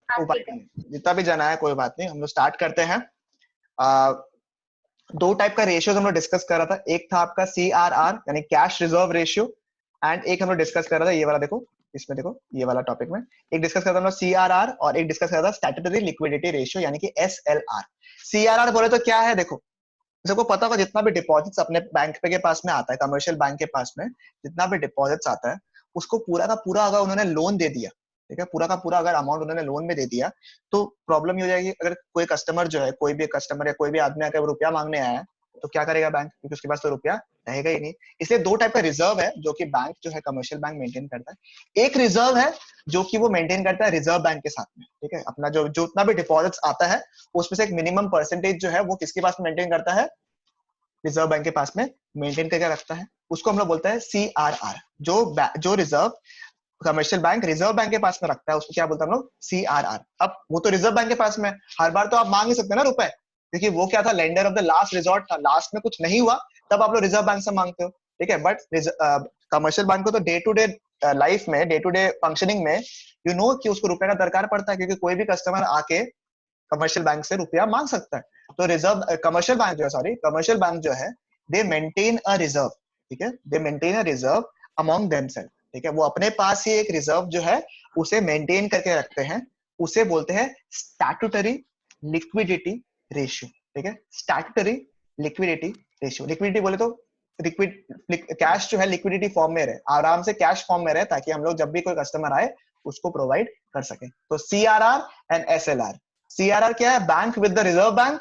हाँ कोई बात ठीक है। नहीं, जितना भी जाना है कोई बात नहीं, हम लोग स्टार्ट करते हैं। आ, दो टाइप का रेशियोज हम लोग डिस्कस कर रहा था, एक था आपका CRR यानी कैश रिजर्व रेशियो, एंड एक हम लोग डिस्कस कर रहा था ये वाला, देखो इसमें देखो ये वाला टॉपिक में एक डिस्कस करता था CRR और एक डिस्कस करता था स्टैट्यूटरी लिक्विडिटी रेशियो यानी कि SLR। CRR बोले तो क्या है, देखो सबको पता होगा जितना भी डिपॉजिट्स अपने बैंक पे के पास में आता है, कमर्शियल बैंक के पास में जितना भी डिपॉजिट्स आता है, उसको पूरा का पूरा अगर उन्होंने लोन दे दिया, ठीक है, पूरा का पूरा अगर अमाउंट उन्होंने लोन में दे दिया, तो प्रॉब्लम ये हो जाएगी। अगर कोई कस्टमर जो है, कोई भी कस्टमर या कोई भी आदमी अगर रुपया मांगने आया है, तो क्या करेगा बैंक, क्योंकि उसके पास तो रुपया रहेगा ही नहीं। इसलिए दो टाइप का रिजर्व है जो कि बैंक जो है कमर्शियल बैंक मेंटेन करता है। एक रिजर्व है जो कि वो मेंटेन करता है रिजर्व बैंक के साथ में, ठीक है, अपना जो जितना भी डिपॉजिट्स आता है उसमें से एक मिनिमम परसेंटेज जो है वो किसके पास मेंटेन करता है, रिजर्व बैंक के पास में मेंटेन करके रखता है। उसको हम लोग बोलते हैं CRR। जो reserve commercial bank reserve bank के पास में रखता है उसको क्या बोलते हैं हम लोग, CRR। अब वो तो रिजर्व बैंक के पास में हर बार तो आप मांग नहीं सकते ना रुपए, क्योंकि वो क्या था, lender of the last resort था, लास्ट में कुछ नहीं हुआ तब आप लोग रिजर्व बैंक से मांगते हो, ठीक है। बट कमर्शियल बैंक को तो डे टू डे लाइफ में, डे टू डे फंक्शनिंग में कि उसको रुपए का दरकार पड़ता है, क्योंकि कोई भी कस्टमर आके कमर्शियल बैंक से रुपया मांग सकता है। तो रिजर्व कमर्शियल बैंक जो है, सॉरी कमर्शियल बैंक जो है, दे मेंटेन अ रिजर्व, ठीक है, they maintain a reserve among themselves, ठीक है, वो अपने पास ही एक रिजर्व जो है उसे मेंटेन करके रखते हैं। उसे बोलते हैं स्टैट्यूटरी लिक्विडिटी रेशियो, ठीक है, स्टैट्यूटरी लिक्विडिटी रेशियो। लिक्विडिटी बोले तो लिक्विड कैश जो है लिक्विडिटी फॉर्म में रहे, आराम से कैश फॉर्म में रहे, ताकि हम लोग जब भी कोई कस्टमर आए उसको प्रोवाइड कर सके। तो CRR एंड SLR। CRR क्या है, bank with the reserve bank.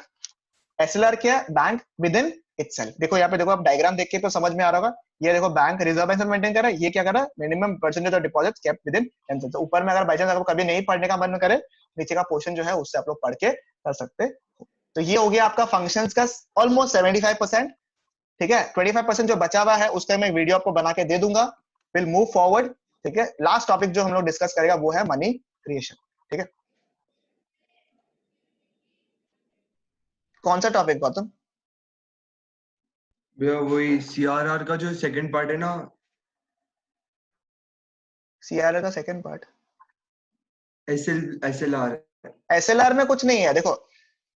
SLR क्या है, बैंक विद इन इटसेल्फ। देखो यहाँ पे, देखो आप डायग्राम देख के तो समझ में आ रहा होगा, ये देखो बैंक रिजर्व बैंक से मेंटेन कर रहा है, ये क्या कर रहा है, minimum percentage of deposit kept with in. तो ऊपर में अगर बाई चांस आपको कभी नहीं पढ़ने का मन करे, नीचे का पोर्शन जो है उससे आप लोग पढ़ के कर सकते हो। तो ये हो गया आपका फंक्शंस का ऑलमोस्ट 75%, ठीक है। 25% जो बचा हुआ है उसका मैं वीडियो आपको बना के दे दूंगा। विल मूव फॉरवर्ड, ठीक है। लास्ट टॉपिक जो हम लोग डिस्कस करेगा वो है मनी क्रिएशन, ठीक है। कौन सा टॉपिक गौतम? भैया वही CRR का जो सेकंड पार्ट है ना, CRR का सेकंड पार्ट, SLR। SLR में कुछ नहीं है। देखो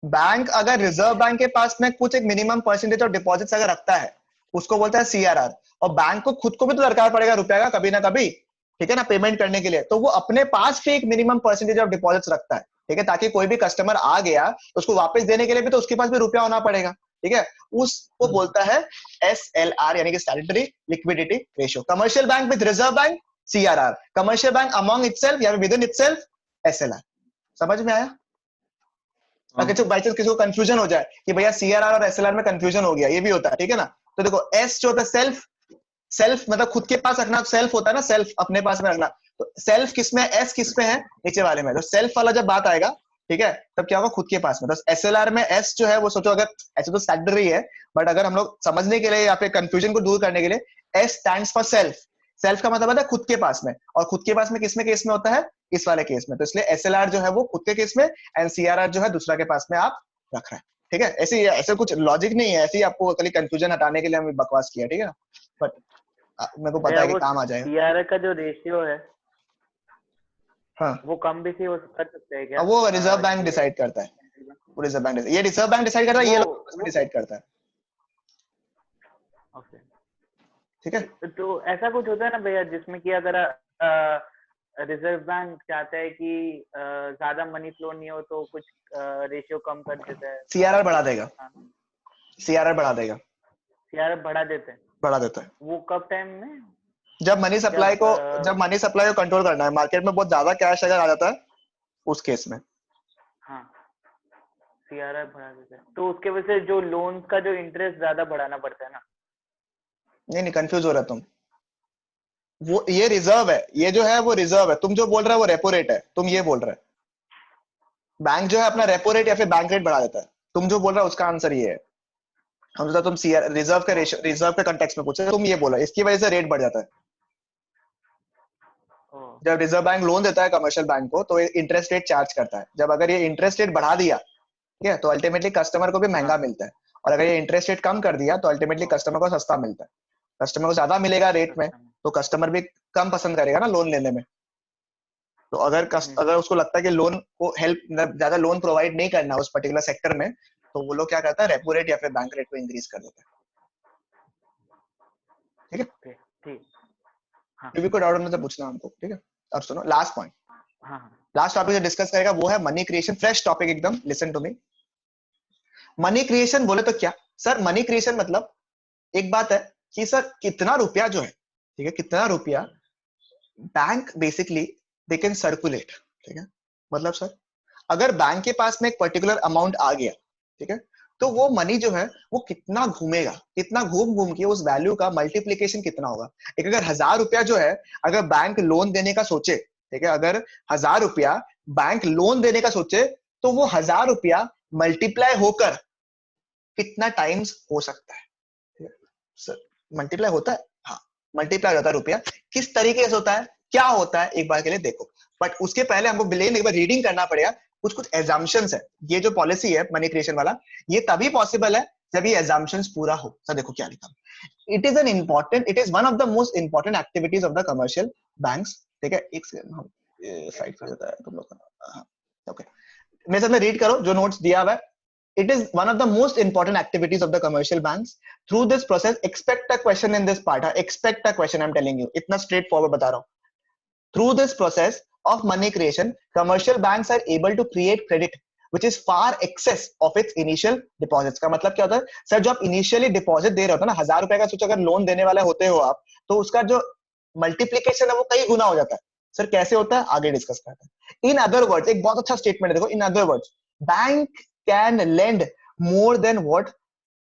बैंक अगर रिजर्व बैंक के पास में कुछ एक मिनिमम परसेंटेज ऑफ डिपॉजिट्स अगर रखता है उसको बोलता है CRR। और बैंक को खुद को भी तो दरकार पड़ेगा रुपया का कभी ना कभी, ठीक है ना, पेमेंट करने के लिए, तो वो अपने पास भी एक मिनिमम परसेंटेज ऑफ डिपॉजिट्स रखता है, ठीक है, ताकि कोई भी कस्टमर आ गया तो उसको वापस देने के लिए भी तो उसके पास भी रुपया होना पड़ेगा, ठीक है। उसको बोलता है SLR यानी कि statutory liquidity ratio. Commercial bank with reserve bank CRR, commercial bank among itself या विद इन इटसेल्फ SLR। समझ में आया? अगर जो बाई चांस किसी को कंफ्यूजन हो जाए कि भैया CRR और SLR में कंफ्यूजन हो गया, ये भी होता है, ठीक है ना। तो देखो S जो होता है सेल्फ, सेल्फ मतलब खुद के पास रखना, सेल्फ होता है ना, सेल्फ अपने पास में रखना। तो सेल्फ किसमें, S किसमें है, नीचे वाले में। तो सेल्फ वाला जब बात आएगा, ठीक है, तब क्या होगा, खुद के पास में। तो SLR में S जो है वो सोचो, अगर ऐसे तो स्टैट्यूटरी है, बट अगर हम लोग समझने के लिए या फिर कंफ्यूजन को दूर करने के लिए, S stands for self. Self का मतलब है खुद के पास में, और खुद के पास में किसमें केस में होता है, इस वाले केस में। तो इसलिए SLR जो है वो खुद के केस में, एंड CRR जो है दूसरा के पास में आप रख रहे हैं, ठीक है। ऐसे कुछ लॉजिक नहीं है, ऐसे ही आपको खाली कंफ्यूजन हटाने के लिए हमने बकवास किया, ठीक है ना। बट मेरे को पता है कि वो काम आ जाएगा। CRR का जो रेशियो है हाँ, वो कम भी हो कर सकते हैं क्या? अब वो रिजर्व बैंक ये डिसाइड करता है। वो रिजर्व बैंक, ये रिजर्व बैंक डिसाइड करता है, ये लोग डिसाइड करता है, ओके। ठीक है। तो ऐसा कुछ होता है ना भैया जिसमें कि अगर रिजर्व बैंक चाहता है कि ज्यादा मनी फ्लो नहीं हो तो कुछ रेशियो कम कर देता है, CRR बढ़ा देगा, CRR बढ़ा देगा, CRR बढ़ा देते हैं। बढ़ा देता है। वो कब टाइम में? जब मनी सप्लाई को, जब मनी सप्लाई को कंट्रोल करना है, मार्केट में बहुत ज्यादा कैश अगर आ जाता है उस केस में। हाँ, CRR बढ़ा देते हैं, तो उसके वजह से जो लोन का जो इंटरेस्ट ज्यादा बढ़ाना पड़ता है ना। नहीं, कंफ्यूज हो रहा तुम। वो ये रिजर्व है, ये जो है वो रिजर्व है, तुम जो बोल रहे हो वो रेपो रेट है, तुम ये बोल रहे हो। बैंक जो है अपना रेपो रेट या फिर बैंक रेट बढ़ा देता है। तुम जो बोल रहे हो उसका आंसर ये है। हम सोचा तुम रिजर्व के रेशियो, रिजर्व के कॉन्टेक्स्ट में पूछ रहे हो, तुम ये बोला इसकी वजह से रेट बढ़ जाता है। जब रिजर्व बैंक लोन देता है कमर्शियल बैंक को तो इंटरेस्ट रेट चार्ज करता है। जब अगर ये इंटरेस्ट रेट बढ़ा दिया, ठीक है, तो अल्टीमेटली कस्टमर को भी महंगा मिलता है। और अगर ये इंटरेस्ट रेट कम कर दिया तो अल्टीमेटली कस्टमर को सस्ता मिलता है। कस्टमर को ज्यादा मिलेगा रेट में तो कस्टमर भी कम पसंद करेगा ना लोन लेने में। तो अगर उसको लगता है कि लोन को हेल्प ज्यादा लोन प्रोवाइड नहीं करना उस पर्टिकुलर सेक्टर में, तो वो लोग क्या करता है, रेपो रेट या फिर बैंक रेट को इंक्रीज कर देता है। ठीक है, ठीक। हाँ कोई डाउट होने से पूछना हमको। ठीक है, अब सुनो लास्ट पॉइंट। हाँ लास्ट टॉपिक जो डिस्कस करेगा वो है मनी क्रिएशन। फ्रेश टॉपिक एकदम, listen to me. Money creation बोले तो क्या सर? मनी क्रिएशन मतलब एक बात है कि सर कितना रुपया जो है, ठीक है, कितना रुपया bank basically they can circulate. ठीक है, मतलब सर अगर बैंक के पास में एक पर्टिकुलर अमाउंट आ गया, ठीक है, तो वो मनी जो है वो कितना घूमेगा, कितना घूम घूम के उस वैल्यू का मल्टीप्लीकेशन कितना होगा। एक अगर 1000 रुपया जो है अगर बैंक लोन देने का सोचे, ठीक है, अगर 1000 रुपया बैंक लोन देने का सोचे, तो वो 1000 रुपया मल्टीप्लाई होकर कितना टाइम्स हो सकता है? सर मल्टीप्लाई होता है, हाँ मल्टीप्लाई होता है रुपया। किस तरीके से होता है, क्या होता है, एक बार के लिए देखो। बट उसके पहले हमको ब्लेम एक बार रीडिंग करना पड़ेगा। कुछ कुछ एजम्पशंस है। ये जो पॉलिसी है मनी क्रिएशन वाला, ये तभी पॉसिबल है जब ये एजम्पशंस पूरा हो। सर देखो क्या लिखा, it is one of the most important activities of the commercial banks. ठीक है, एक सेकंड हम साइड पे जाता है तुम लोग का। ओके, मेरे साथ में रीड करो जो नोट्स दिया हुआ है। It is one of the most important activities of the commercial banks. Through this process, expect a question in this part. Expect a question, I'm telling you. इतना straightforward बता रहा हूँ. Through this process of money creation, commercial banks are able to create credit which is far excess of its initial deposits. का मतलब क्या होता है sir? जो आप इनिशियली डिपॉजिट दे रहे होते हैं ना, 1000 रुपए का, सोचो अगर लोन देने वाले होते हो आप, तो उसका जो मल्टीप्लीकेशन है वो कई गुना हो जाता है। सर कैसे होता है, आगे डिस्कस करते हैं। इन अदर वर्ड्स, एक बहुत अच्छा स्टेटमेंट है देखो, in other words, bank can lend more than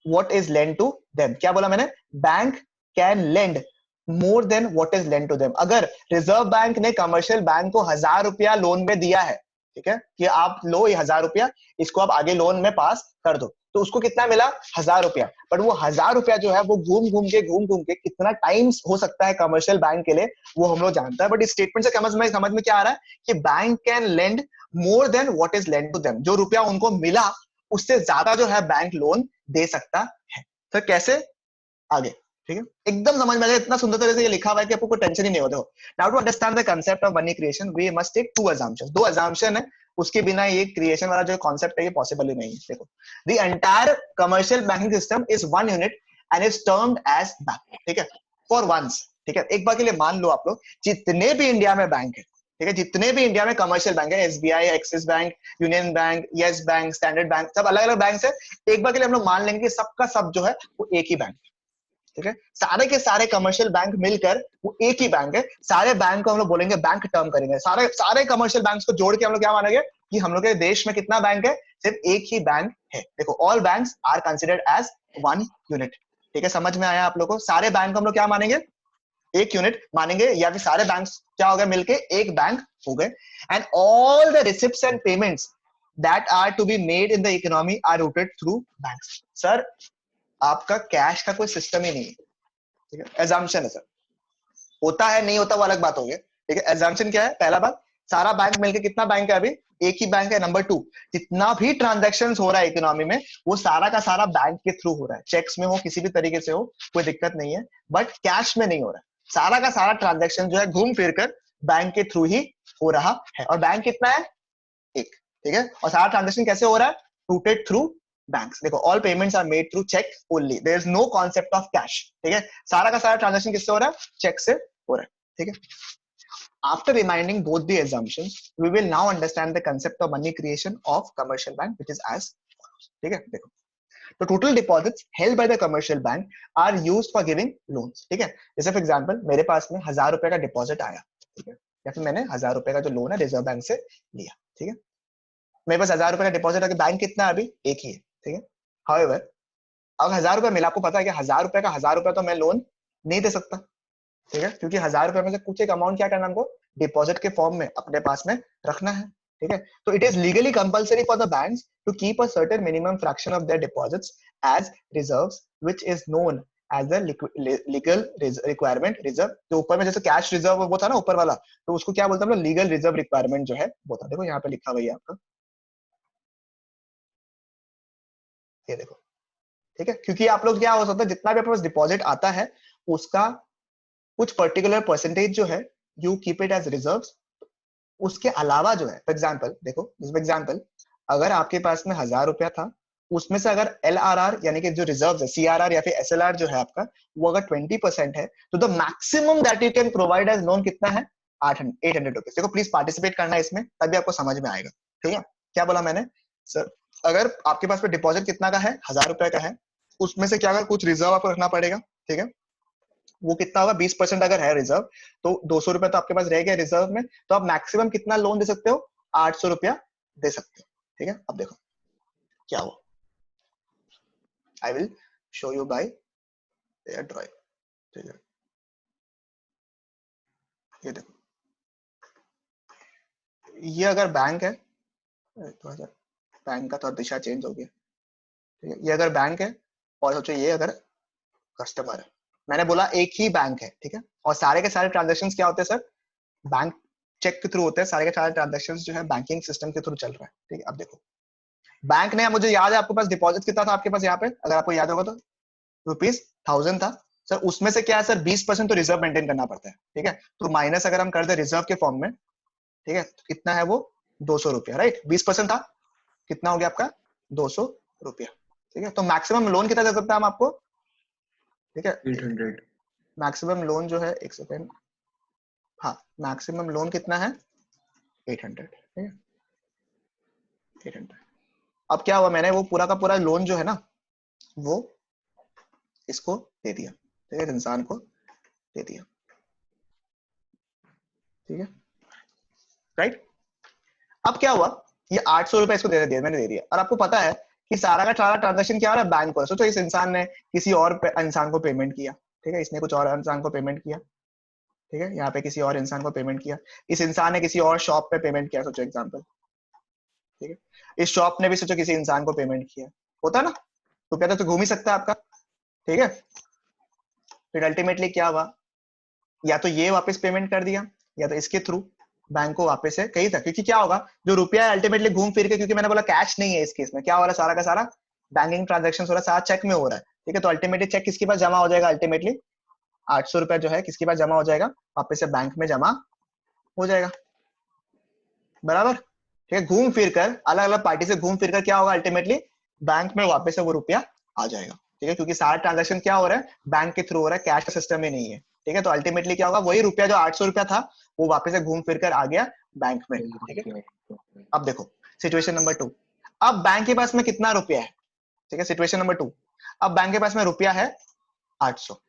what is lent to them. क्या बोला मैंने? Bank can lend more than what is lent to them. अगर रिजर्व बैंक ने कमर्शियल बैंक को 1000 रुपया लोन में दिया है, ठीक है, कि आप लो ये 1000 रुपया, इसको आप आगे लोन में पास कर दो, तो उसको कितना मिला? 1000 रुपया। बट वो 1000 रुपया जो है वो घूम घूम के कितना टाइम्स हो सकता है कमर्शियल बैंक के लिए, वो हम लोग जानते हैं। बट इस स्टेटमेंट से समझ में क्या आ रहा है कि bank can lend more than what is lend to them. जो रुपया उनको मिला उससे ज्यादा जो है बैंक लोन दे सकता है। तो कैसे, आगे। ठीक है, एकदम समझ में आ गया। इतना सुंदर तरह से ये लिखा हुआ है कि आपको कोई टेंशन ही नहीं होता। Now to understand the concept of money creation we must take two assumptions. दो assumption है, उसके बिना ये क्रिएशन वाला जो कॉन्सेप्ट है ये पॉसिबल ही नहीं है। देखो, the entire commercial banking system is one unit and is termed as bank. ठीक है, फॉर वंस। ठीक है, एक बार के लिए मान लो आप लोग जितने भी इंडिया में बैंक है, ठीक है, जितने भी इंडिया में कमर्शियल बैंक है, SBI, axis bank, union bank, yes bank, standard bank, सब अलग अलग बैंक है। एक बार के लिए हम लोग मान लेंगे कि सबका सब जो है वो एक ही बैंक। ठीक है, सारे के सारे कमर्शियल बैंक मिलकर वो एक ही बैंक है। सारे बैंक को हम लोग बोलेंगे, बैंक टर्म करेंगे। सारे कमर्शियल बैंक्स को जोड़ के हम लोग क्या मानेंगे कि हम लोग के देश में कितना बैंक है? सिर्फ एक ही बैंक है। देखो, all banks are considered as one unit. ठीक है, समझ में आया आप लोगों को? सारे बैंक को हम लोग क्या मानेंगे? एक यूनिट मानेंगे, या फिर सारे बैंक क्या हो गए मिलके एक बैंक हो गए। And all the receipts and payments that are to be made in the economy are routed through banks. Sir आपका कैश का कोई सिस्टम ही नहीं है। ठीक है, एजम्पशन है सर, होता है नहीं होता वो अलग बात हो गई। ठीक है, एजम्पशन क्या है? पहला बात, सारा बैंक मिलके कितना बैंक है? अभी एक ही बैंक है। नंबर 2, जितना भी ट्रांजैक्शन हो रहा है इकोनॉमी में वो सारा का सारा बैंक के थ्रू हो रहा है। चेक्स में हो, किसी भी तरीके से हो, कोई दिक्कत नहीं है, बट कैश में नहीं हो रहा है। सारा का सारा ट्रांजैक्शन जो है घूम फिर कर बैंक के थ्रू ही हो रहा है। और बैंक कितना है? एक। ठीक है, और सारा ट्रांजैक्शन कैसे हो रहा है? Routed through banks. देखो, all payments are made through cheque only, there is no concept of cash. ठीक है, सारा का सारा ट्रांजैक्शन किससे हो रहा है? चेक से हो रहा है। ठीक है, after reminding both the assumptions we will now understand the concept of money creation of commercial bank, which is as follows. ठीक है, देखो, तो total deposits held by the commercial bank are used for giving loans. ठीक है, जैसे for example मेरे पास में 1000 रुपए का डिपॉजिट आया, ठीक है, या फिर मैंने 1000 रुपए का जो लोन है रिजर्व बैंक से लिया। ठीक है, मेरे पास 1000 रुपए का डिपॉजिट है, बैंक कितना है? अभी एक ही है। ठीक है, हाउएवर अब 1000 रुपए मिला, आपको पता है कि 1000 रुपए का 1000 रुपए तो मैं लोन नहीं दे सकता। ठीक है, क्योंकि 1000 रुपए में से कुछ एक अमाउंट क्या करना हमको? डिपॉजिट के फॉर्म में अपने पास में रखना है। ठीक है, तो it is legally compulsory for the banks to keep a certain minimum fraction of their deposits as reserves which is known as the legal requirement reserve. जो ऊपर में जैसे कैश रिजर्व वो था ना ऊपर वाला, तो उसको क्या बोलते हैं हम लोग? लीगल रिजर्व रिक्वायरमेंट जो है वो था। देखो यहाँ पे लिखा हुआ है आपका, ये देखो। ठीक है, क्योंकि आप लोग क्या हो सकता है, जितना भी आपके पास डिपॉजिट आता है उसका कुछ पर्टिकुलर परसेंटेज जो है you keep it as reserves, उसके अलावा जो है, फॉर एग्जाम्पल देखो, फॉर एग्जाम्पल अगर आपके पास में 1000 रुपया था, उसमें से अगर LRR यानी कि जो रिजर्व है, CRR या फिर SLR जो है आपका, वो अगर 20% है, तो the maximum that you can provide as loan कितना है? 800 रुपीज। देखो प्लीज पार्टिसिपेट करना है इसमें, तभी आपको समझ में आएगा। ठीक है, क्या बोला मैंने सर? अगर आपके पास में डिपॉजिट कितना का है? 1000 रुपए का है, उसमें से क्या अगर कुछ रिजर्व आपको रखना पड़ेगा। ठीक है, वो कितना होगा? 20% अगर है रिजर्व, तो 200 रुपए तो आपके पास रह गया रिजर्व में, तो आप मैक्सिमम कितना लोन दे सकते हो? 800 रुपया दे सकते हो। ठीक है, अब देखो क्या हुआ, I will show you by drawing. ठीक है, ये देखो, ये अगर बैंक है, थोड़ा सा बैंक का थोड़ा दिशा चेंज हो गया। ठीक है, ये अगर बैंक है और सोचो ये अगर कस्टमर है, मैंने बोला एक ही बैंक है। ठीक है, और सारे के सारे ट्रांजेक्शन्स क्या होते हैं सर? बैंक चेक के थ्रू होते हैं, सारे के सारे ट्रांजेक्शन्स जो है बैंकिंग सिस्टम के थ्रू चल रहा है। ठीक है, अब देखो बैंक ने, मुझे याद है आपके पास डिपॉजिट कितना था आपके पास यहाँ पे, अगर आपको याद होगा तो ₹1000 था सर। उसमें से क्या है सर? 20% तो रिजर्व मेंटेन करना पड़ता है। ठीक है, तो माइनस अगर हम कर दे रिजर्व के फॉर्म में, ठीक है, तो कितना है वो? 200 रुपया, राइट? 20% था, कितना हो गया आपका? 200 रुपया। ठीक है, तो मैक्सिमम लोन कितना दे सकते हैं हम आपको? ठीक है, 800। मैक्सिमम लोन जो है, एक सेकेंड, हाँ मैक्सिमम लोन कितना है? 800। ठीक है, 800। अब क्या हुआ, मैंने वो पूरा का पूरा लोन जो है ना, वो इसको दे दिया। ठीक है, इंसान को दे दिया। ठीक है, राइट? अब क्या हुआ, ये 800 रुपए इसको दे दिया, मैंने दे दिया, और आपको पता है कि सारा का सारा ट्रांजेक्शन क्या हो रहा है? बैंक पर। सोचो इस इंसान ने किसी और इंसान को पेमेंट किया। ठीक है, इसने कुछ और इंसान को पेमेंट किया। ठीक है, यहाँ पे किसी और इंसान को पेमेंट किया, इस इंसान ने किसी और शॉप पे पेमेंट किया, सोचो एग्जांपल। ठीक है, इस शॉप ने भी सोचो किसी इंसान को पेमेंट किया, होता ना? तो क्या तो घूम ही सकता है आपका। ठीक है, फिर अल्टीमेटली क्या हुआ, या तो ये वापस पेमेंट कर दिया, या तो इसके थ्रू बैंक को वापस से कहीं था, क्योंकि क्या होगा, जो रुपया है अल्टीमेटली घूम फिर के, क्योंकि मैंने बोला कैश नहीं है इस केस में, क्या हो रहा है, सारा का सारा बैंकिंग ट्रांजेक्शन हो रहा है, सारा चेक में हो रहा है। ठीक है, तो अल्टीमेटली चेक किसके पास जमा हो जाएगा? अल्टीमेटली 800 रुपया जो है किसके पास जमा हो जाएगा? वापस से बैंक में जमा हो जाएगा, बराबर? ठीक है, घूम फिर कर, अलग अलग पार्टी से घूम फिर कर क्या होगा? अल्टीमेटली बैंक में वापस से वो रुपया आ जाएगा। ठीक है, क्योंकि सारा ट्रांजेक्शन क्या हो रहा है? बैंक के थ्रू हो रहा है, कैश का सिस्टम ही नहीं है। ठीक है, तो अल्टीमेटली क्या होगा, वही रुपया जो 800 रुपया था, वो वापस से घूम फिर कर आ गया बैंक में। ठीक है, अब देखो सिचुएशन नंबर 2, अब बैंक के पास में कितना रुपया है? ठीक है, सिचुएशन नंबर 2, अब बैंक के पास में रुपया है 800,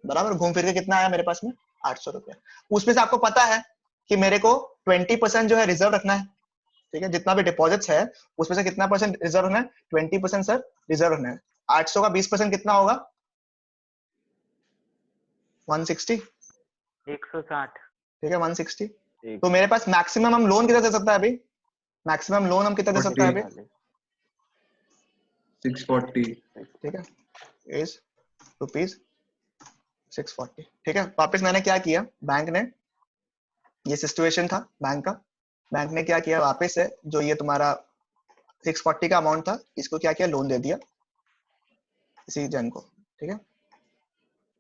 बराबर? घूम फिर के कितना आया मेरे पास में? 800 रुपया। उसमें से आपको पता है कि मेरे को 20% जो है रिजर्व रखना है। ठीक है, जितना भी डिपॉजिट्स है उसमें से कितना परसेंट रिजर्व रखना है? 20% सर रिजर्व रखना है। 800 का 20% कितना होगा? 160। 160। ठीक है, 160। तो मेरे पास मैक्सिमम हम लोन कितना दे सकता है अभी? मैक्सिमम लोन हम कितना दे सकता है अभी? 640। ठीक है, इज ₹640। ठीक है, वापस मैंने क्या किया, बैंक ने, ये सिचुएशन था बैंक का, बैंक ने क्या किया, वापस से जो ये तुम्हारा 640 का अमाउंट था, इसको क्या किया? लोन दे दिया इसी जन को। ठीक है,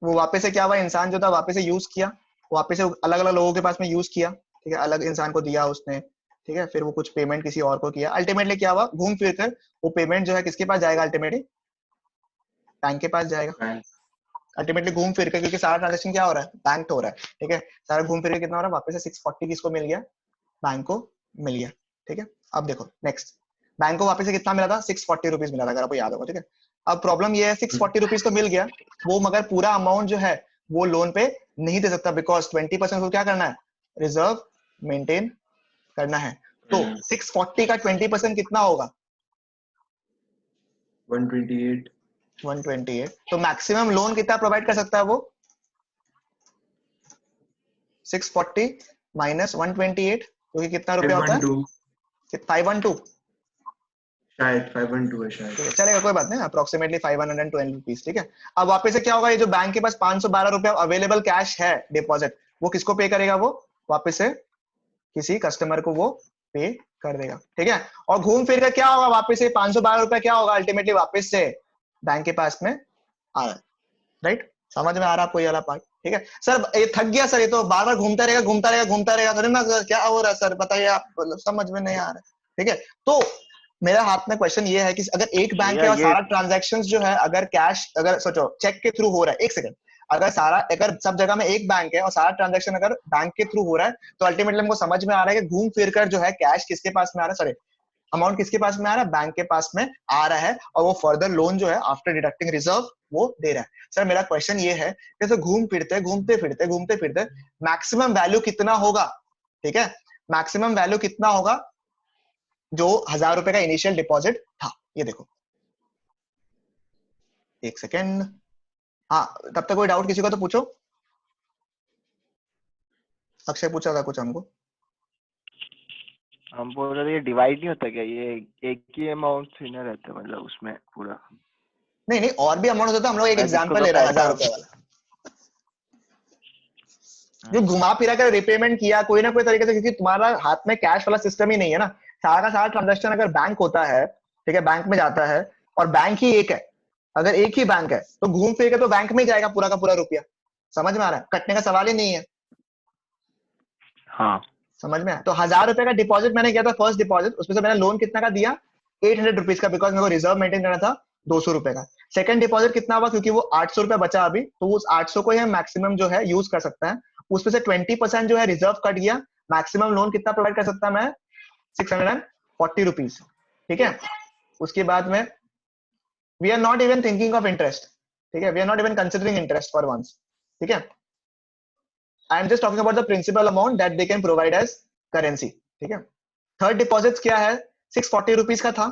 वो वापस से क्या हुआ, इंसान जो था वापस से यूज किया, वापस से अलग अलग लोगों के पास में यूज किया। ठीक है, अलग इंसान को दिया उसने। ठीक है, फिर वो कुछ पेमेंट किसी और को किया, अल्टीमेटली क्या हुआ, घूम फिर कर वो पेमेंट जो है किसके पास जाएगा? अल्टीमेटली बैंक के पास जाएगा। अल्टीमेटली घूम फिर कर, क्योंकि सारा ट्रांजेक्शन क्या हो रहा है? बैंक हो रहा है। ठीक है, सारा घूम फिर के कितना हो रहा है? वापस से 640 किसको मिल गया? बैंक को मिल गया। ठीक है, अब देखो नेक्स्ट, बैंक को वापस से कितना मिला था? 640 रुपीज मिला था, अगर आपको याद होगा। ठीक है, अब प्रॉब्लम ये है, 640 रुपीज तो मिल गया, वो मगर पूरा अमाउंट जो है वो लोन पे नहीं दे सकता, बिकॉज 20% को क्या करना है? रिजर्व मेंटेन करना है। तो 640 का 20% कितना होगा? 128। 128। तो मैक्सिमम लोन कितना प्रोवाइड कर सकता है वो? 640 माइनस 128, क्योंकि कितना रुपया होता है? 512। शायद 512 है शायद। चलेगा, कोई बात नहीं, अप्रोक्सीमेटली 512 रुपीज। ठीक है, अब वापस से क्या होगा, ये जो बैंक के पास 512 रुपया अवेलेबल कैश है डिपॉजिट, वो किसको पे करेगा? वो वापस से किसी कस्टमर को वो पे कर देगा। ठीक है, और घूम फिर कर क्या होगा, वापस से 512 रुपया क्या होगा? अल्टीमेटली वापस से बैंक के पास में आ रहा है, राइट? समझ में आ रहा है आपको ये वाला पार्ट? ठीक है सर, ये थक गया सर, ये तो बार बार घूमता रहेगा सर ना, क्या हो रहा है सर बताइए आप, समझ में नहीं आ रहा है। ठीक है, तो मेरा हाथ में क्वेश्चन ये है कि अगर एक बैंक है और सारा ट्रांजैक्शन जो है, अगर कैश, अगर सोचो चेक के थ्रू हो रहा है, एक सेकंड, अगर सब जगह में एक बैंक है और सारा ट्रांजैक्शन अगर बैंक के थ्रू हो रहा है, तो अल्टीमेटली हमको समझ में आ रहा है कि घूम फिर कर जो है कैश किसके पास में आ रहा है, सॉरी अमाउंट किसके पास में आ रहा है, बैंक के पास में आ रहा है, और वो फर्दर लोन जो है आफ्टर डिडक्टिंग रिजर्व वो दे रहा है। सर मेरा क्वेश्चन ये है कि तो घूमते फिरते मैक्सिमम वैल्यू कितना होगा? ठीक है, मैक्सिमम वैल्यू कितना होगा जो 1000 रुपए का इनिशियल डिपॉजिट था? ये देखो, एक सेकेंड, हाँ तब तक कोई डाउट किसी को तो पूछो। अक्षय पूछा था कुछ हमको। हम बोल रहे थे डिवाइड नहीं होता क्या, ये एक ही अमाउंट से ना रहता मतलब उसमें पूरा? नहीं और भी अमाउंट होता है, हम लोग एक एग्जांपल ले रहे हैं 1000 रुपए वाला, जो घुमा फिरा कर रिपेमेंट किया कोई ना कोई तरीके से, क्योंकि तुम्हारा हाथ में कैश वाला सिस्टम ही नहीं है ना, सारा का सारा ट्रांजेक्शन अगर बैंक होता है, ठीक है, बैंक में जाता है, और बैंक ही एक है, अगर एक ही बैंक है तो घूम फिर के तो बैंक में ही जाएगा पूरा का पूरा रुपया। समझ में आ रहा है? कटने का सवाल ही नहीं है। हाँ समझ में आया? तो 1000 रुपए का डिपॉजिट मैंने किया था, फर्स्ट डिपॉजिट, उसमें से मैंने लोन कितना का दिया, 800 रुपीज का, बिकॉज मेरे को रिजर्व मेंटेन करना था 200 रुपए का। सेकंड डिपॉजिट कितना हुआ, क्योंकि वो 800 रुपए बचा अभी, तो उस 800 को ही मैक्सिमम जो है यूज कर सकता है, उसमें से 20% जो है रिजर्व कट गया, मैक्सिमम लोन कितना प्रोवाइड कर सकता है मैं, 640 रुपीज। ठीक है, उसके बाद में we are not even thinking of interest, ठीक है, we are not even considering interest for once. ठीक है, I am just talking about the principal amount that they can provide as currency. ठीक है, थर्ड डिपॉजिट क्या है, 640 rupees का था,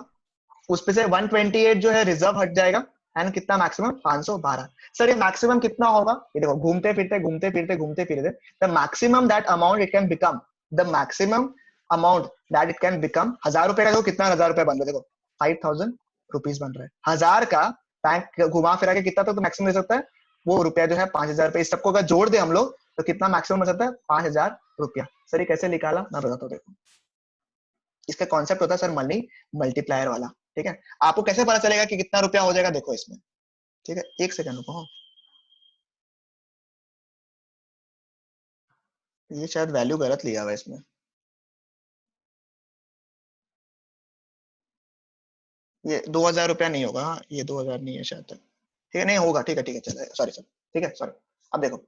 उसपे से 128 जो है रिजर्व हट जाएगा, एंड कितना मैक्सिमम 512। सर ये मैक्सिमम कितना होगा, ये देखो घूमते फिरते the maximum that amount it can become, the maximum amount that it can become, 1000 रुपए का देखो कितना 1000 रुपए बन रहा है, देखो 5000 रुपीज बन रहा है, 1000 का बैंक घुमा फिरा के कितना तक तो मैक्सिमम दे सकता है, वो रुपया जो है 5000 रुपए, इस सबको अगर जोड़ दे हम लोग तो कितना मैक्सिमम बन सकता है, 5000 रुपया। सर ये कैसे निकाला मैं बताता हूँ, देखो इसका कॉन्सेप्ट होता है सर मनी मल्टीप्लायर वाला। ठीक है, आपको कैसे पता चलेगा कि कितना रुपया हो जाएगा, देखो इसमें, ठीक है, एक सेकंड रुको, ये शायद वैल्यू गलत लिया हुआ है इसमें, ये 2000 रुपया नहीं होगा, हाँ ये 2000 नहीं है शायद तक, ठीक है नहीं होगा, ठीक है चलो सॉरी सर, ठीक है सॉरी। अब देखो,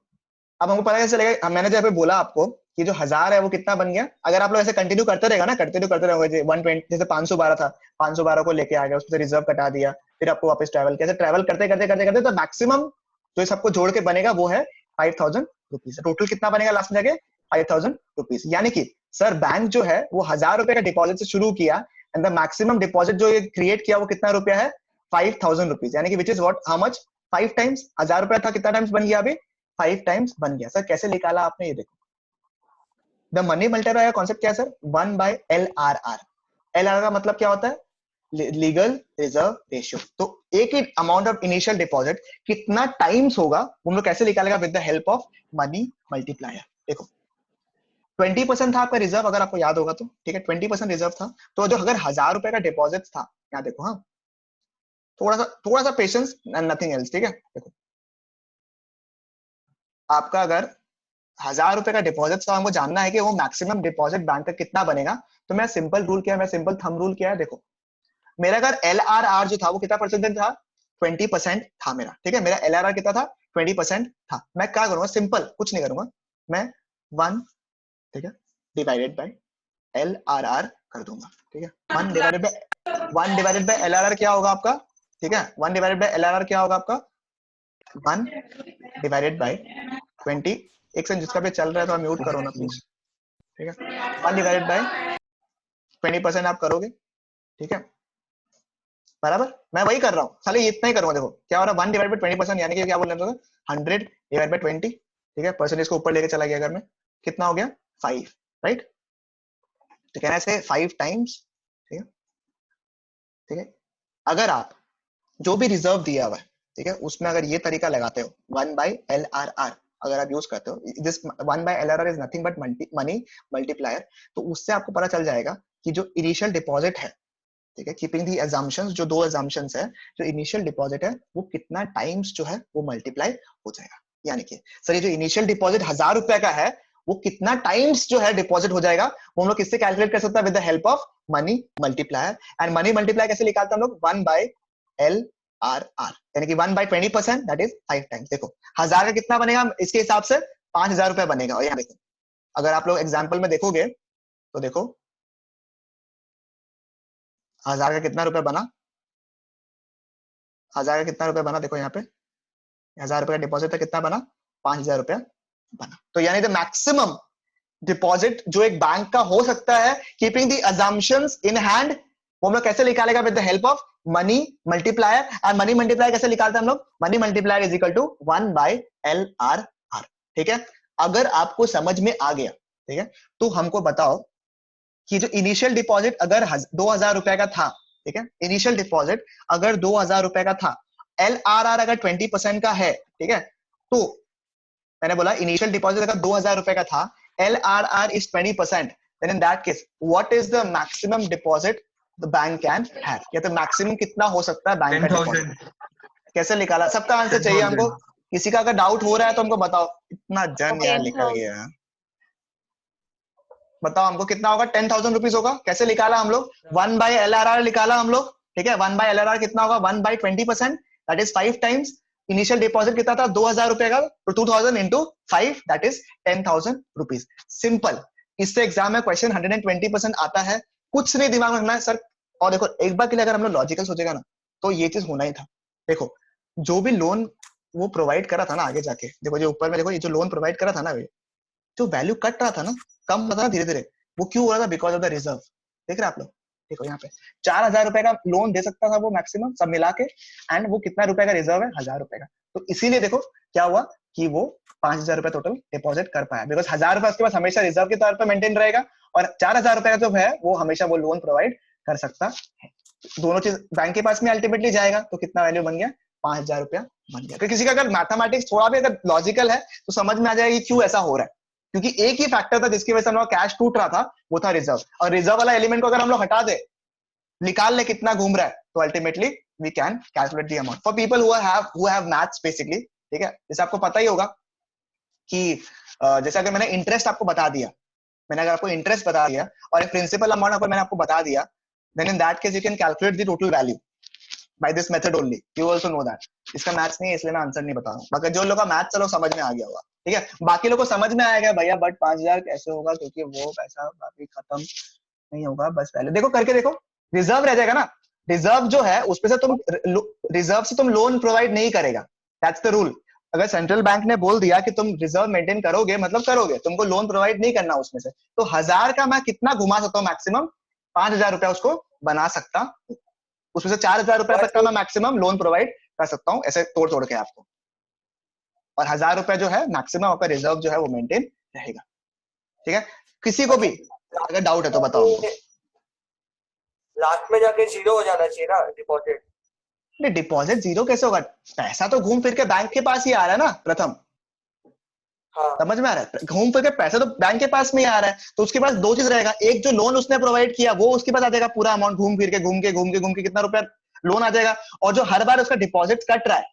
अब हमको पता कैसे चलेगा, मैंने जब बोला आपको कि जो 1000 है वो कितना बन गया, अगर आप लोग ऐसे कंटिन्यू करते रहेगा ना, कंटिन्यू करते रहोगे, 120 जैसे 512 था, 512 को लेके आ गया, उससे रिजर्व कटा दिया, फिर आपको वापस ट्रैवल, कैसे ट्रैवल करते तो मैक्सिमम जो सबको जोड़ के बनेगा वो है 5000 रुपीज। टोटल कितना बनेगा लास्ट में जाके, 5000 रुपीज। यानी कि सर बैंक जो है वो 1000 रुपए का डिपॉजिट से शुरू किया, एंड द मैक्सिमम डिपॉजिट जो ये क्रिएट किया वो कितना रुपया है, 5000 रुपीज, यानी कि which is what, how much, 5 times 1000 रुपया था, कितना टाइम्स बन गया अभी, 5 टाइम्स बन गया। सर कैसे निकाला आपने, ये देखो द मनी मल्टीप्लायर का कॉन्सेप्ट क्या है सर, 1/LRR। LRR का मतलब क्या होता है, लीगल रिजर्व रेशियो। तो एक ही अमाउंट ऑफ इनिशियल डिपॉजिट कितना टाइम्स होगा वो हम लोग कैसे निकालेगा, with the help of money multiplier. देखो 20% था आपका रिजर्व, अगर आपको याद होगा तो, ठीक है 20% रिजर्व था, तो जो अगर 1000 रुपए का डिपॉजिट था, यहाँ देखो, हाँ थोड़ा सा पेशेंस एंड नथिंग एल्स। ठीक है, देखो आपका अगर 1000 रुपए का डिपॉजिट था, हमको जानना है कि वो मैक्सिमम डिपॉजिट बैंक का कितना बनेगा, तो मैं सिंपल रूल किया, मैं सिंपल थंब रूल किया है, देखो मेरा अगर LRR जो था वो कितना परसेंटेज था, 20% था मेरा। ठीक है, मेरा LRR कितना था, 20% था। मैं क्या करूंगा, सिंपल कुछ नहीं करूंगा, मैं 1, ठीक है, डिवाइडेड बाय LRR कर दूंगा। ठीक है, 1 डिवाइडेड बाय LRR क्या होगा आपका, ठीक है, 1 डिवाइडेड बाय LRR क्या होगा आपका, 1 डिवाइडेड बाय 20। एक सेकंड, जिसका भी चल रहा है तो म्यूट करो ना प्लीज। ठीक है, 1 डिवाइडेड बाय 20% आप करोगे, ठीक है, बराबर मैं वही कर रहा हूँ, खाली इतना ही करूंगा। देखो क्या हो रहा है, 1 डिवाइड बाय 20%, यानी कि क्या बोल रहे हैं, 100 डिवाइड बाय 20, ठीक है, परसेंटेज को ऊपर लेके चला गया, अगर मैं कितना हो गया 5, राइट, तो कहना है 5 टाइम्स। ठीक है, ठीक है, अगर आप जो भी रिजर्व दिया हुआ है, ठीक है, उसमें अगर ये तरीका लगाते हो 1/LRR अगर आप यूज करते हो, this 1/LRR is nothing but money multiplier, तो उससे आपको पता चल जाएगा कि जो इनिशियल डिपॉजिट है, ठीक है, कीपिंग दी assumptions, जो दो assumptions है, जो इनिशियल डिपॉजिट है वो कितना टाइम्स जो है वो मल्टीप्लाई हो जाएगा, यानी कि सर ये जो इनिशियल डिपॉजिट 1000 रुपए का है वो कितना टाइम्स जो है डिपॉजिट हो जाएगा, वो हम लोग किससे कैलकुलेट कर सकते हैं, with the help of money multiplier. And money multiplier कैसे निकालते हैं हम लोग, 1 बाय LRR, यानी कि 1 बाय 20%, दैट इज 5 टाइम्स। देखो 1000 का कितना बनेगा इसके हिसाब से 5000 रुपए बनेगा। और यहाँ देखो अगर आप लोग एग्जाम्पल में देखोगे तो देखो 1000 का कितना रुपए बना, 1000 का कितना रुपए बना, देखो यहाँ पे 1000 रुपए का डिपॉजिट था, कितना बना, 5000 रुपया बना। तो यानी द मैक्सिमम डिपॉजिट जो एक बैंक का हो सकता है keeping the assumptions in hand, वो हम लोग कैसे निकालेगा, with the help of money multiplier. And money multiplier कैसे निकालते हैं हम लोग, money multiplier is equal to 1 by LRR। ठीक है, अगर आपको समझ में आ गया, ठीक है, तो हमको बताओ कि जो इनिशियल डिपॉजिट अगर 2000 रुपए का था, ठीक है, इनिशियल डिपॉजिट अगर 2000 रुपए का था, LRR अगर 20% का है, ठीक है, तो मैंने बोला इनिशियल डिपॉजिट अगर 2000 रुपए का था, LRR is 20%, then in that case what is the maximum deposit the bank can have, या तो मैक्सिमम कितना हो सकता है बैंक का 10,000 डिपॉजिट, कैसे निकाला, सबका आंसर चाहिए हमको। 10,000 किसी का अगर डाउट हो रहा है तो हमको बताओ, इतना जन यार निकल 10,000 गया, बताओ हमको कितना होगा, 10,000 रुपीज होगा। कैसे निकाला हम लोग, 1 बाय LRR निकाला हम लोग, ठीक है, 1 बाय LRR कितना होगा, 1 by 20%, that is 5 times. Initial deposit कितना था 2000 रुपए का, तो 2000 into 5 that is 10,000 rupees. Simple, इससे एग्जाम में क्वेश्चन 120% आता है, कुछ नहीं दिमाग में रखना है सर। और देखो एक बार के लिए अगर हम लोग लॉजिकल सोचेगा ना तो ये चीज होना ही था। देखो जो भी लोन वो प्रोवाइड करा था ना, आगे जाके देखो जो ऊपर में देखो, ये जो लोन प्रोवाइड करा था ना, जो वैल्यू कट रहा था ना, कम होता था धीरे धीरे, वो क्यों हो रहा था, बिकॉज ऑफ द रिजर्व। देख रहे आप लोग, देखो यहाँ पे 4000 रुपए का लोन दे सकता था वो मैक्सिमम सब मिला के, एंड वो कितना रुपए का रिजर्व है, 1000 रुपए का। तो इसीलिए देखो क्या हुआ कि वो 5000 रुपए टोटल डिपॉजिट कर पाया, बिकॉज 1000 रुपए उसके पास हमेशा रिजर्व के तौर पर मेंटेन रहेगा, और 4000 रुपए का जो है वो हमेशा वो लोन प्रोवाइड कर सकता है। दोनों चीज बैंक के पास में अल्टीमेटली जाएगा, तो कितना वैल्यू बन गया, 5000 रुपया बन गया। तो किसी का अगर मैथमेटिक्स थोड़ा भी अगर लॉजिकल है तो समझ में आ जाएगा क्यों ऐसा हो रहा है, क्योंकि एक ही फैक्टर था जिसकी वजह से हम लोग कैश टूट रहा था, वो था रिजर्व। और रिजर्व वाला एलिमेंट को अगर हम लोग हटा दे, निकाल ले कितना घूम रहा है, तो ultimately we can calculate the amount for people who have maths basically. ठीक है, जैसे आपको पता ही होगा कि जैसे अगर मैंने इंटरेस्ट आपको बता दिया, मैंने अगर आपको इंटरेस्ट बता दिया और एक प्रिंसिपल अमाउंट अगर मैंने आपको बता दिया, then in that case you can calculate the total value by this method only, you also know that। इसका मैथ्स नहीं है इसलिए मैं आंसर नहीं बता रहा हूँ, बाकी जो लोग का मैथ्स चलो समझ में आ गया होगा, ठीक है। बाकी लोगों को समझ में आएगा भैया, बट 5000 कैसे होगा, क्योंकि वो पैसा बाकी खत्म नहीं होगा, बस पहले देखो करके देखो, रिजर्व रह जाएगा ना। रिजर्व जो है उसपे से तुम रिजर्व से तुम लोन प्रोवाइड नहीं करेगा, दैट्स द रूल। अगर सेंट्रल बैंक ने बोल दिया कि तुम रिजर्व मेंटेन करोगे, मतलब करोगे, तुमको लोन प्रोवाइड नहीं करना उसमें से, तो 1000 का मैं कितना घुमा सकता हूँ, मैक्सिमम 5000 रुपया उसको बना सकता हूँ, उसमें से 4000 रुपया तक का मैं मैक्सिमम लोन प्रोवाइड कर सकता हूँ, ऐसे तोड़ तोड़ के आपको। और 1000 रुपया जो है मैक्सिमम आपका रिजर्व जो है वो मेंटेन रहेगा। ठीक है, किसी को भी अगर डाउट है तो बताओ हमको। लास्ट में जाके जीरो हो जाना चाहिए ना डिपॉजिट। नहीं, डिपॉजिट जीरो कैसे होगा, पैसा तो घूम फिर के बैंक के पास ही आ रहा है ना प्रथम। हाँ समझ में आ रहा है, घूम फिर के पैसा तो बैंक के पास में ही आ रहा है, तो उसके पास दो चीज रहेगा, एक जो लोन उसने प्रोवाइड किया वो उसके पास आ जाएगा पूरा अमाउंट, घूम फिर के घूम के कितना रुपया लोन आ जाएगा, और जो हर बार उसका डिपॉजिट कट रहा है,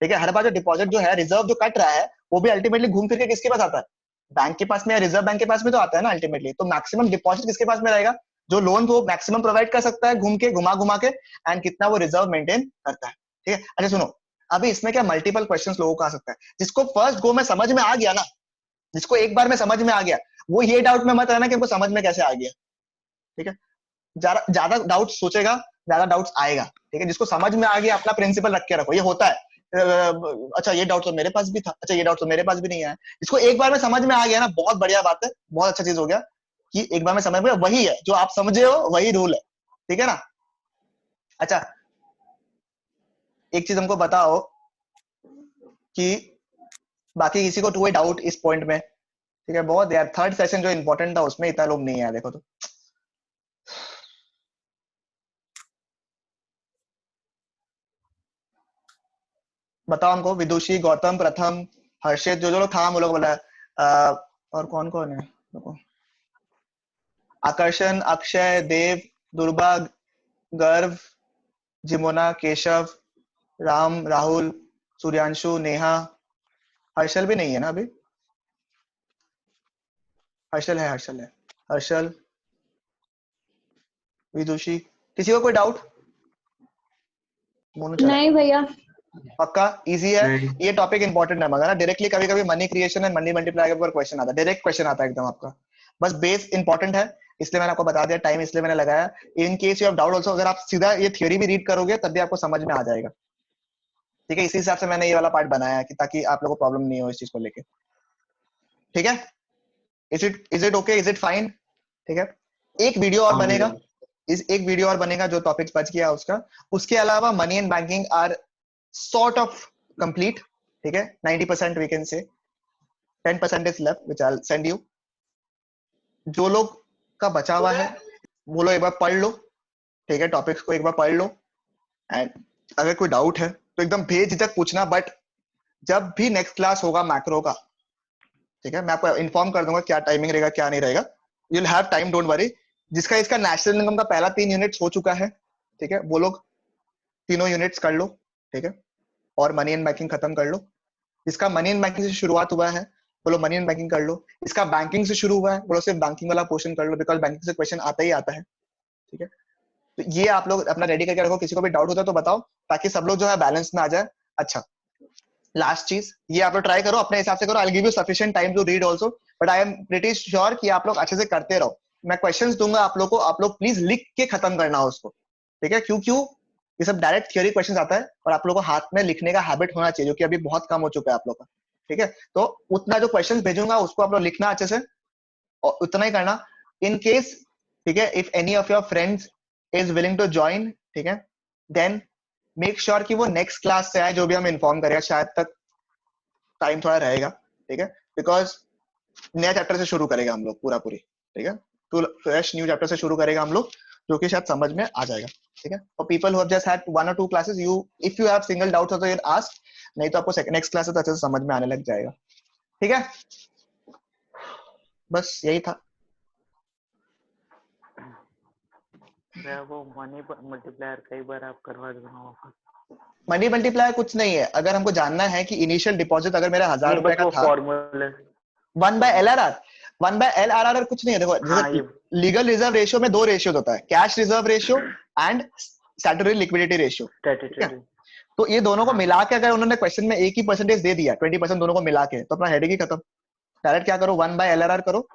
ठीक है, हर बार जो डिपॉजिट जो है रिजर्व जो कट रहा है वो भी अल्टीमेटली घूम फिर के किसके पास आता है, बैंक के पास में या रिजर्व बैंक के पास में तो आता है ना अल्टीमेटली। तो मैक्सिमम डिपॉजिट किसके पास में रहेगा, जो लोन वो मैक्सिमम प्रोवाइड कर सकता है घुमा के, एंड कितना वो रिजर्व मेंटेन करता है। ठीक है, अच्छा सुनो, अभी इसमें क्या मल्टीपल क्वेश्चंस लोगों को आ सकता है, जिसको फर्स्ट गो में समझ में आ गया ना, जिसको एक बार में समझ में आ गया, वो ये डाउट में मत रहना कि हमको समझ में कैसे आ गया। ठीक है, ज्यादा डाउट सोचेगा ज्यादा डाउट्स आएगा। ठीक है, जिसको समझ में आ गया अपना प्रिंसिपल रख के रखो, ये होता है अच्छा ये डाउट तो मेरे पास भी था, अच्छा ये डाउट तो मेरे पास भी नहीं आया। इसको एक बार में समझ में आ गया ना, बहुत बढ़िया बात है, बहुत अच्छा चीज हो गया कि एक बार में समझ में, वही है जो आप समझे हो वही रूल है। ठीक है ना। अच्छा एक चीज हमको बताओ कि बाकी किसी को कोई डाउट इस पॉइंट में। ठीक है, बहुत यार थर्ड सेशन जो इंपॉर्टेंट था उसमें इतना लोग नहीं आया, देखो तो बताओ हमको, विदुषी, गौतम, प्रथम, हर्षित, जो जो लोग था हम लोग बोला, और कौन कौन है देखो, आकर्षण, अक्षय, देव, दुर्गा, गर्व, जिमोना, केशव, राम, राहुल, सूर्यांशु, नेहा, हर्षल भी नहीं है ना अभी? हर्षल है, हर्षल है, हर्षल, विदुषी, किसी को कोई डाउट? मोनू चला नहीं भैया। पक्का इजी है नहीं। ये टॉपिक इंपॉर्टेंट है मगर ना डायरेक्टली कभी कभी money creation and money multiply के ऊपर क्वेश्चन आता है, डायरेक्ट क्वेश्चन आता है एकदम आपका, बस बेस इंपॉर्टेंट है इसलिए मैंने आपको बता दिया, टाइम इसलिए मैंने लगाया। In case you have doubt also, अगर आप सीधा ये थ्योरी भी रीड करोगे तब भी आपको समझ में आ जाएगा, ठीक है? इसी हिसाब से मैंने ये वाला पार्ट बनाया है कि ताकि आप लोगों को प्रॉब्लम नहीं हो इस चीज को लेके, ठीक है? Is it okay, is it fine? ठीक है, एक वीडियो और हाँ बनेगा, भैया। इस एक वीडियो और बनेगा जो टॉपिक्स बच गया उसका, उसके अलावा money and banking are sort of complete, ठीक है? 90% we can say, 10% is left which I'll send you. जो लोग का बचा हुआ है वो लोग एक बार पढ़ लो, ठीक है? टॉपिक्स को एक बार पढ़ लो एंड अगर कोई डाउट है तो एकदम बेझिझक पूछना, बट जब भी नेक्स्ट क्लास होगा मैक्रो का, ठीक है, मैं आपको इन्फॉर्म कर दूंगा क्या टाइमिंग रहेगा क्या नहीं रहेगा, you will have time, don't worry. जिसका इसका नेशनल इनकम का पहला 3 यूनिट्स हो चुका है, ठीक है, वो लोग तीनों यूनिट्स कर लो, ठीक है, और मनी एंड बैंकिंग खत्म कर लो। इसका मनी एंड बैंकिंग से शुरुआत हुआ है, बोलो मनी एंड बैंकिंग कर लो। इसका बैंकिंग से शुरू हुआ है, बोलो सिर्फ बैंकिंग वाला पोर्शन कर लो, बिकॉज बैंकिंग से क्वेश्चन आता ही आता है, ठीक है? तो ये आप लोग अपना रेडी करके रखो, किसी को भी डाउट होता है तो बताओ, ताकि सब लोग जो है बैलेंस में आ जाए। अच्छा, लास्ट चीज ये आप लोग ट्राई करो, अपने हिसाब से करो, I will give you sufficient time to read also, but I am pretty sure कि आप लोग अच्छे से करते रहो। मैं क्वेश्चंस दूंगा आप लोग को, आप लोग प्लीज लिख के खत्म करना हो उसको, ठीक है? क्यों ये सब डायरेक्ट थ्योरी क्वेश्चंस आता है और आप लोगों को हाथ में लिखने का हैबिट होना चाहिए, जो कि अभी बहुत कम हो चुका है आप लोग का, ठीक है? तो उतना जो क्वेश्चंस भेजूंगा उसको आप लोग लिखना अच्छे से और उतना ही करना। इन केस, ठीक है, if any of your friends is willing to join, ठीक है, देन मेक श्योर कि वो नेक्स्ट क्लास से आए, जो भी हम इन्फॉर्म करेगा, शायद तक टाइम थोड़ा रहेगा, ठीक है? बिकॉज नया चैप्टर से शुरू करेगा हम लोग पूरी, ठीक है? तो फ्रेश न्यू चैप्टर से शुरू करेगा हम लोग, जो कि शायद समझ में आ जाएगा, ठीक है? और people who have just had 1 or 2 classes, you if you have single doubts तो यू आस्क, नहीं तो आपको नेक्स्ट क्लास से तो अच्छे से समझ में आने लग जाएगा, ठीक है? बस यही था। वो मनी मल्टीप्लायर कई बार आप करवा दो। मनी मल्टीप्लायर कुछ नहीं है, अगर हमको जानना है कि इनिशियल डिपॉजिट अगर मेरा 1000 रुपए का था, फॉर्मूला 1/LRR, 1/LRR कुछ नहीं है। देखो, हाँ, जैसे लीगल रिजर्व रेशियो में 2 रेशियोज होता है, cash reserve ratio and statutory liquidity ratio, तो ये दोनों को मिला के अगर उन्होंने क्वेश्चन में एक ही परसेंटेज दे दिया, 20% दोनों को मिला के, तो अपना हेडेक ही खत्म। डायरेक्ट क्या करो, 1/LRR करो,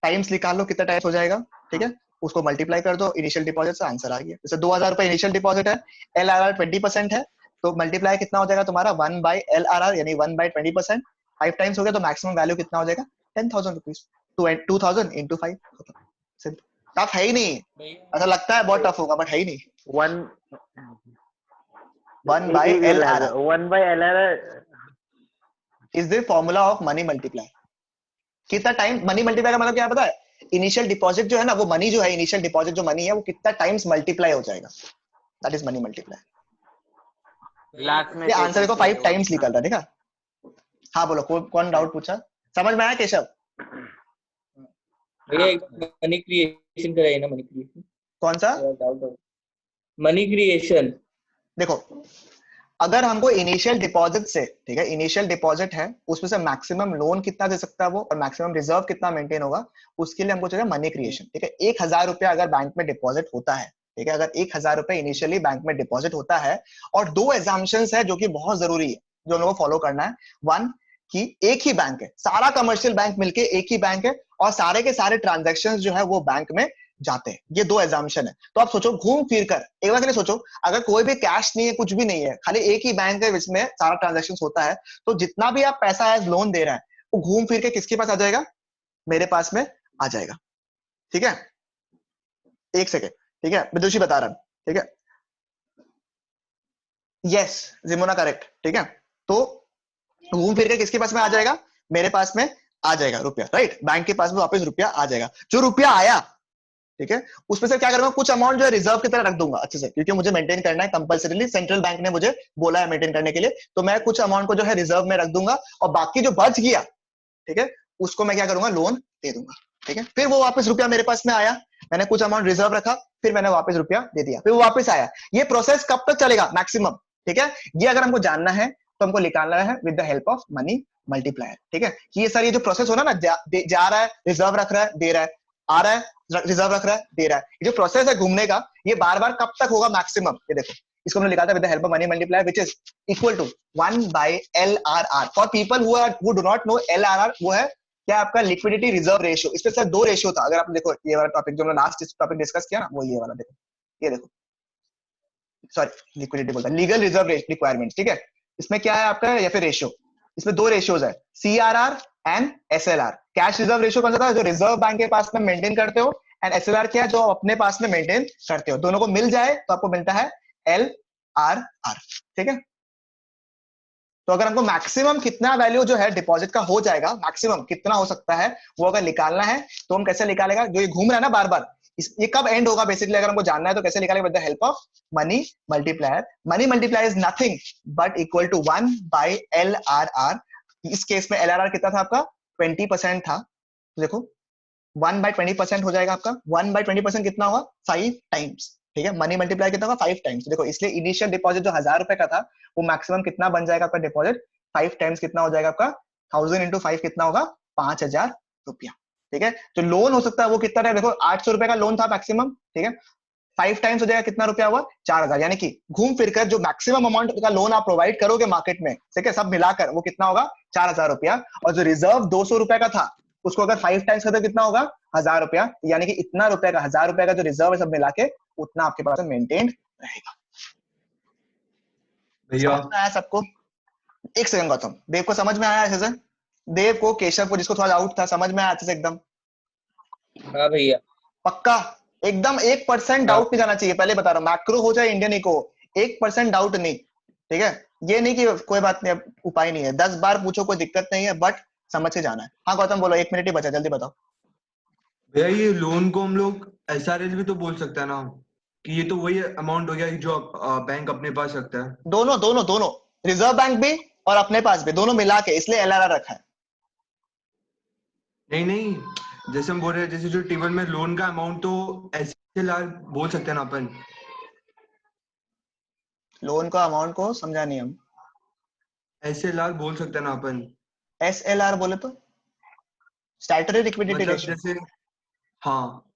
टाइम्स निकाल लो कितना टाइम्स हो जाएगा, ठीक है, उसको मल्टीप्लाई कर दो इनिशियल डिपॉजिट से, आंसर आ गया। जैसे 2000 रुपए इनिशियल डिपॉजिट है, LRR 20% है, तो मल्टीप्लाई कितना हो जाएगा तुम्हारा, 1/LRR यानी 1/20%, 5 टाइम्स हो गया तो मैक्सिमम वैल्यू कितना हो जाएगा, 10,000 रुपीज, 2000 into 5, टफ है ही नहीं, ऐसा लगता है बहुत टफ होगा बट है ही नहीं। 1/LRR is the formula of money multiplier। कितना टाइम मनी मल्टीप्लाई का मतलब क्या पता है, इनिशियल डिपॉजिट जो है ना, वो मनी जो है, इनिशियल डिपॉजिट जो मनी है वो कितना टाइम्स मल्टीप्लाई हो जाएगा, that is money multiply. Last में ये आंसर को 5 टाइम्स निकल रहा है, देखा? हाँ बोलो, कौन डाउट पूछा, समझ में आया केशव? भैया मनी क्रिएशन कराइए ना, मनी क्रिएशन कौन सा मनी क्रिएशन? देखो, अगर हमको इनिशियल डिपॉजिट से, ठीक है, इनिशियल डिपॉजिट है, उसमें से मैक्सिमम लोन कितना दे सकता है वो और मैक्सिमम रिजर्व कितना मेंटेन होगा, उसके लिए हमको चाहिए मनी क्रिएशन, ठीक है? 1000 रुपया अगर बैंक में डिपॉजिट होता है, ठीक है, अगर 1000 रुपए इनिशियली बैंक में डिपॉजिट होता है, और 2 एग्जाम्पशंस है जो कि बहुत जरूरी है, जो लोगों को फॉलो करना है। 1 कि एक ही बैंक है, सारा कमर्शियल बैंक मिलके एक ही बैंक है और सारे के सारे ट्रांजैक्शंस जो है वो बैंक में जाते हैं, ये 2 एग्जाम्पशन है। तो आप सोचो, घूम फिर कर एक बार के लिए सोचो, अगर कोई भी कैश नहीं है, कुछ भी नहीं है, खाली एक ही बैंक है जिसमें सारा ट्रांजैक्शन होता है, तो जितना भी आप पैसा एज लोन दे रहे हैं वो घूम फिर के किसके पास आ जाएगा, मेरे पास में आ जाएगा, ठीक है? एक सेकेंड, ठीक है, विदुषी बता रहा हूं, ठीक है, यस जिमोना करेक्ट, ठीक है? तो घूम फिर के किसके पास में आ जाएगा, मेरे पास में आ जाएगा रुपया, राइट? बैंक के पास में वापस रुपया आ जाएगा। जो रुपया आया, ठीक है, उसमें से क्या करूंगा, कुछ अमाउंट जो है रिजर्व की तरह रख दूंगा अच्छे से, क्योंकि मुझे मेंटेन करना है कंपलसरीली, सेंट्रल बैंक ने मुझे बोला है मेंटेन करने के लिए, तो मैं कुछ अमाउंट को जो है रिजर्व में रख दूंगा और बाकी जो बच गया, ठीक है, उसको मैं क्या करूंगा, लोन दे दूंगा, ठीक है? फिर वो वापस रुपया मेरे पास में आया, मैंने कुछ अमाउंट रिजर्व रखा, फिर मैंने वापस रुपया दे दिया, फिर वो वापस आया। ये प्रोसेस कब तक चलेगा? मैक्सिमम। ठीक है, ये अगर हमको जानना है तो हमको निकालना है with the help of money multiplier. ठीक है, कि ये सर ये जो प्रोसेस हो ना, जा रहा है, रिजर्व रख रहा है, दे रहा है, आ रहा है, रिजर्व रख रहा है, दे रहा है, ये जो प्रोसेस है घूमने का, ये बार बार कब तक होगा? मैक्सिमम। ये देखो, इसको हमने निकाला with the help of money multiplier which is equal to 1/LRR। For people who do not know LRR, वो है क्या? आपका लिक्विडिटी रिजर्व रेशियो। इस पे सर 2 रेशियो था। अगर आप देखो ये वाला टॉपिक जो हमने लास्ट टॉपिक डिस्कस किया ना, वो ये वाला देखो, ये देखो, सॉरी लिक्विडिटी बोलता, लीगल रिजर्व रिक्वायरमेंट। ठीक है, इसमें क्या है आपका, या फिर रेशियो, इसमें 2 रेशियोज है, CRR and SLR। Cash reserve ratio कौन सा था? जो रिजर्व बैंक के पास में मेंटेन करते हो, एंड SLR क्या है? जो अपने पास में मेंटेन करते हो। दोनों को मिल जाए तो आपको मिलता है LRR। ठीक है, तो अगर हमको मैक्सिमम कितना वैल्यू जो है डिपॉजिट का हो जाएगा, मैक्सिमम कितना हो सकता है, वो अगर निकालना है तो हम कैसे निकालेगा? जो ये घूम रहा है ना बार बार, ये कब एंड होगा बेसिकली, अगर हमको जानना है तो कैसे निकालेंगे? With the help of money multiplier. Money multiplier is nothing but equal to 1/LRR। इस केस में LRR कितना था आपका? 20% था। तो देखो 1/20% हो जाएगा आपका। 1/20% कितना होगा? 5 टाइम्स। ठीक है, मनी मल्टीप्लाई कितना होगा? 5 टाइम्स। देखो, इसलिए इनिशियल डिपॉजिट जो 1000 रुपए का था, वो मैक्सिमम कितना बन जाएगा आपका डिपॉजिट? 5 टाइम्स। कितना हो जाएगा आपका? 1000 into 5 कितना होगा? 5000 रुपया। ठीक है, जो लोन हो सकता है वो कितना है? देखो 800 रुपए का लोन था मैक्सिमम। ठीक है, 5 टाइम्स हो जाएगा, कितना रुपया हुआ? 4000। यानी कि घूम फिर कर जो मैक्सिमम अमाउंट का लोन आप प्रोवाइड करोगे मार्केट में, ठीक है, सब मिलाकर वो कितना होगा? 4000 रुपया। और जो रिजर्व 200 रुपए का था, उसको अगर 5 टाइम्स करते कितना होगा? 1000 रुपया। यानी कि इतना रुपए का, 1000 रुपए का जो रिजर्व है सब मिला के, उतना आपके पास मेंटेन रहेगा। भैया समझ में आया सबको? एक सेकंड गौतम, देव को समझ में आया अच्छे से? देव को, केशव को, जिसको थोड़ा डाउट था, समझ में आया अच्छे से एकदम? हाँ भैया। पक्का? एकदम 1% हाँ। डाउट नहीं जाना चाहिए, पहले बता रहा हूँ, मैक्रो हो चाहे इंडियन इको, 1% डाउट नहीं। ठीक है, ये नहीं कि कोई बात नहीं, अब उपाय नहीं है, 10 बार पूछो कोई दिक्कत नहीं है, बट समझ के जाना है। हाँ गौतम बोलो, 1 मिनट ही बचा, जल्दी बताओ। भैया ये लोन को हम लोग SRL भी तो बोल सकते हैं ना, कि ये तो वही अमाउंट हो गया जो बैंक अपने पास रखता है। दोनों दोनों दोनों, रिजर्व बैंक भी और अपने पास भी, दोनों मिला के, इसलिए LRR रखा है। नहीं नहीं, जैसे हम बोल रहे हैं, जैसे जो टेबल में लोन का अमाउंट, तो SLR बोल सकते हैं ना अपन। लोन का अमाउंट को समझा नहीं हम। SLR बोल सकते हैं ना अपन। SLR बोले तो स्टैट्यूटरी लिक्विडिटी मतलब रेशियो। जैसे, हाँ